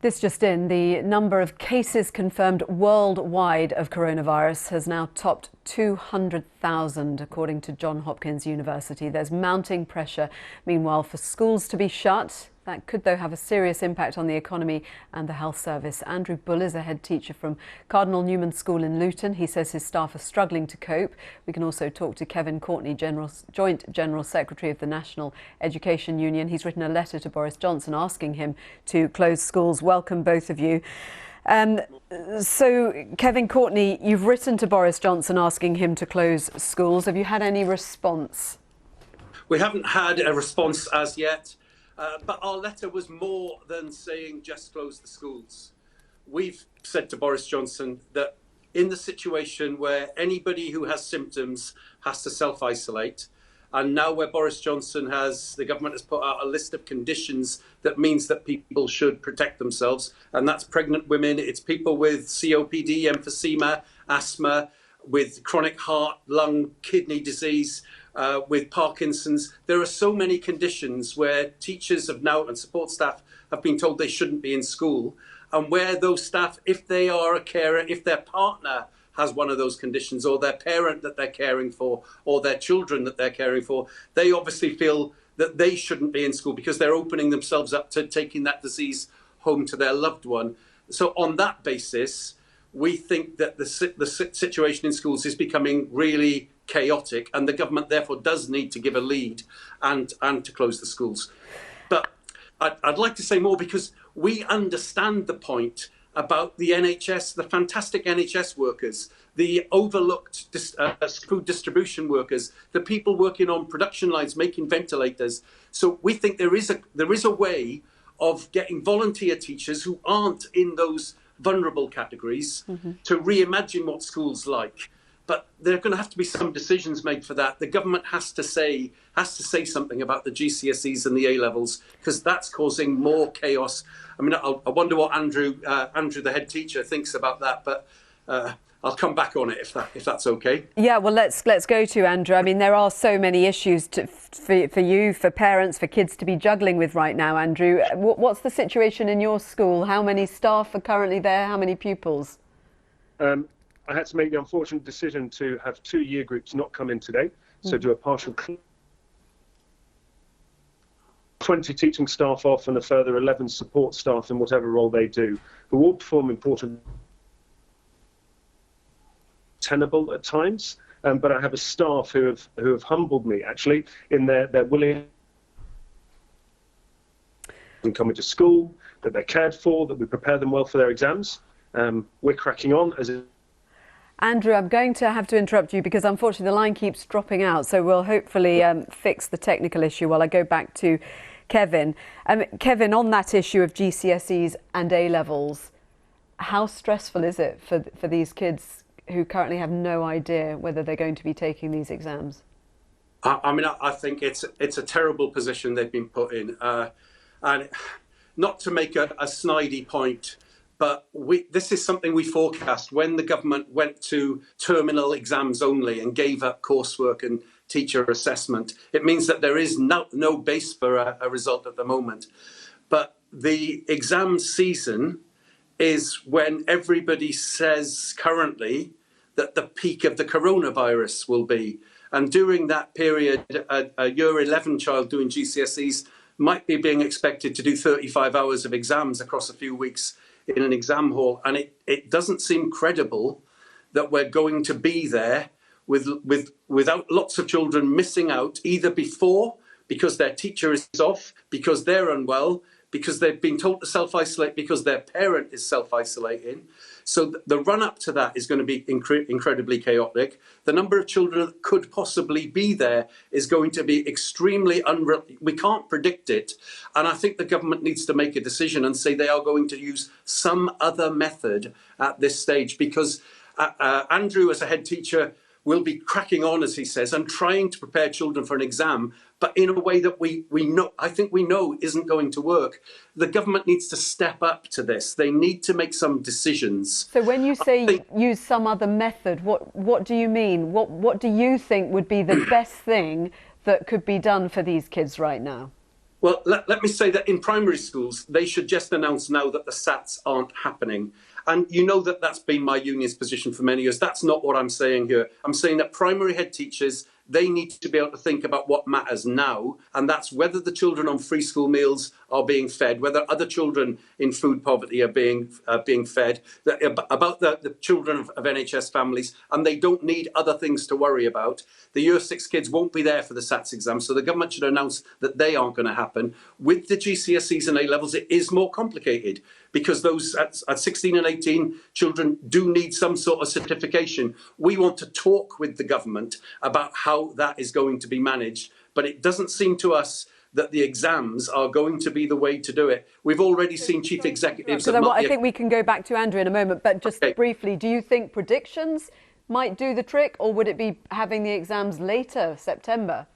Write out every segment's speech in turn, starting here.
This just in, the number of cases confirmed worldwide of coronavirus has now topped 200,000, according to Johns Hopkins University. There's mounting pressure, meanwhile, for schools to be shut. That could, though, have a serious impact on the economy and the health service. Andrew Bull is a head teacher from Cardinal Newman School in Luton. He says his staff are struggling to cope. We can also talk to Kevin Courtney, Joint General Secretary of the National Education Union. He's written a letter to Boris Johnson asking him to close schools. Welcome, both of you. So, Kevin Courtney, you've written to Boris Johnson asking him to close schools. Have you had any response? We haven't had a response as yet. But our letter was more than saying just close the schools. We've said to Boris Johnson that in the situation where anybody who has symptoms has to self-isolate, and now where Boris Johnson the government has put out a list of conditions that means that people should protect themselves, and that's pregnant women, it's people with COPD, emphysema, asthma, with chronic heart, lung, kidney disease, with Parkinson's. There are so many conditions where teachers have now and support staff have been told they shouldn't be in school, and where those staff, if they are a carer, if their partner has one of those conditions, or their parent that they're caring for, or their children that they're caring for, they obviously feel that they shouldn't be in school because they're opening themselves up to taking that disease home to their loved one. So on that basis, we think that the situation in schools is becoming really chaotic, and the government therefore does need to give a lead and to close the schools. But I'd like to say more, because we understand the point about the NHS, the fantastic NHS workers, the overlooked food distribution workers, the people working on production lines making ventilators. So we think there is a way of getting volunteer teachers who aren't in those vulnerable categories to reimagine what school's like. But there are going to have to be some decisions made for that. The government has to say something about the GCSEs and the A-levels, because that's causing more chaos. I mean, I wonder what Andrew, the head teacher, thinks about that. But I'll come back on it if that's okay. Yeah, well, let's go to Andrew. I mean, there are so many issues for you, for parents, for kids to be juggling with right now. Andrew, what's the situation in your school? How many staff are currently there? How many pupils? I had to make the unfortunate decision to have 2 year groups not come in today, so do a partial 20 teaching staff off and a further 11 support staff in whatever role they do, who all perform important, tenable at times. But I have a staff who have humbled me, actually, in their willing and coming to school, that they're cared for, that we prepare them well for their exams. We're cracking on as a Andrew, I'm going to have to interrupt you because unfortunately the line keeps dropping out, so we'll hopefully fix the technical issue while I go back to Kevin. Kevin, on that issue of GCSEs and A-levels, how stressful is it for these kids who currently have no idea whether they're going to be taking these exams? I mean, I think it's a terrible position they've been put in. And not to make a snidey point, but this is something we forecast when the government went to terminal exams only and gave up coursework and teacher assessment. It means that there is no base for a result at the moment. But the exam season is when everybody says currently that the peak of the coronavirus will be. And during that period, a year 11 child doing GCSEs might be being expected to do 35 hours of exams across a few weeks in an exam hall, and it doesn't seem credible that we're going to be there without lots of children missing out, either before because their teacher is off, because they're unwell, because they've been told to self-isolate because their parent is self-isolating. So the run-up to that is going to be incredibly chaotic. The number of children that could possibly be there is going to be extremely we can't predict it. And I think the government needs to make a decision and say they are going to use some other method at this stage, because Andrew, as a head teacher, will be cracking on, as he says, and trying to prepare children for an exam, but in a way that I think we know isn't going to work. The government needs to step up to this. They need to make some decisions. So when you say use some other method, what do you mean? What do you think would be the best thing that could be done for these kids right now? Well, let me say that in primary schools, they should just announce now that the SATs aren't happening. And you know that that's been my union's position for many years. That's not what I'm saying here. I'm saying that primary head teachers, they need to be able to think about what matters now, and that's whether the children on free school meals are being fed, whether other children in food poverty are being fed, about the children of NHS families, and they don't need other things to worry about. The Year 6 kids won't be there for the SATs exam, so the government should announce that they aren't going to happen. With the GCSEs and A-levels, it is more complicated because those at 16 and 18 children do need some sort of certification. We want to talk with the government about how that is going to be managed, but it doesn't seem to us that the exams are going to be the way to do it. We've already seen chief executives. I think we can go back to Andrew in a moment, but just briefly, do you think predictions might do the trick, or would it be having the exams later, September?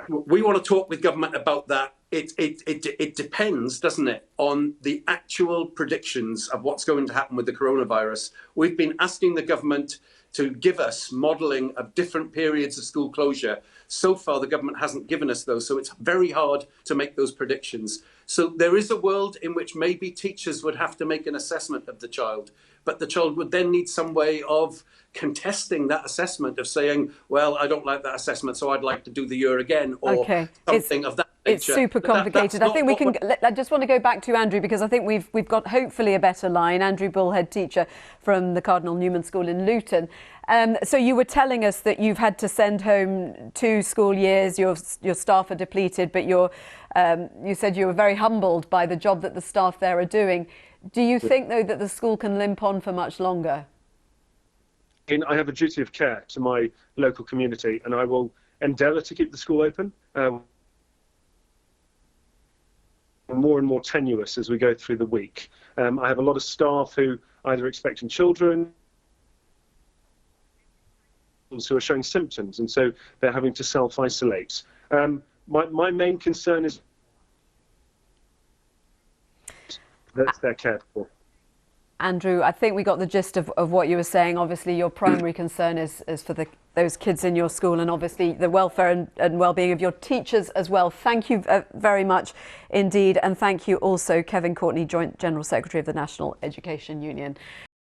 We want to talk with government about that. It depends, doesn't it, on the actual predictions of what's going to happen with the coronavirus. We've been asking the government to give us modelling of different periods of school closure. So far, the government hasn't given us those, so it's very hard to make those predictions. So there is a world in which maybe teachers would have to make an assessment of the child, but the child would then need some way of contesting that assessment, of saying, well, I don't like that assessment, so I'd like to do the year again, or something of that nature. It's super complicated. I think we can. I just want to go back to Andrew, because I think we've got hopefully a better line. Andrew Bull, head teacher from the Cardinal Newman School in Luton. So you were telling us that you've had to send home 2 school years. Your staff are depleted, but you said you were very humbled by the job that the staff there are doing. Do you think, though, that the school can limp on for much longer? I have a duty of care to my local community, and I will endeavour to keep the school open. More and more tenuous as we go through the week. I have a lot of staff who either expecting children, who are showing symptoms, and so they're having to self-isolate. My main concern is that they're cared for. Andrew, I think we got the gist of what you were saying. Obviously, your primary concern is for those kids in your school, and obviously the welfare and well-being of your teachers as well. Thank you very much indeed, and thank you also, Kevin Courtney, Joint General Secretary of the National Education Union.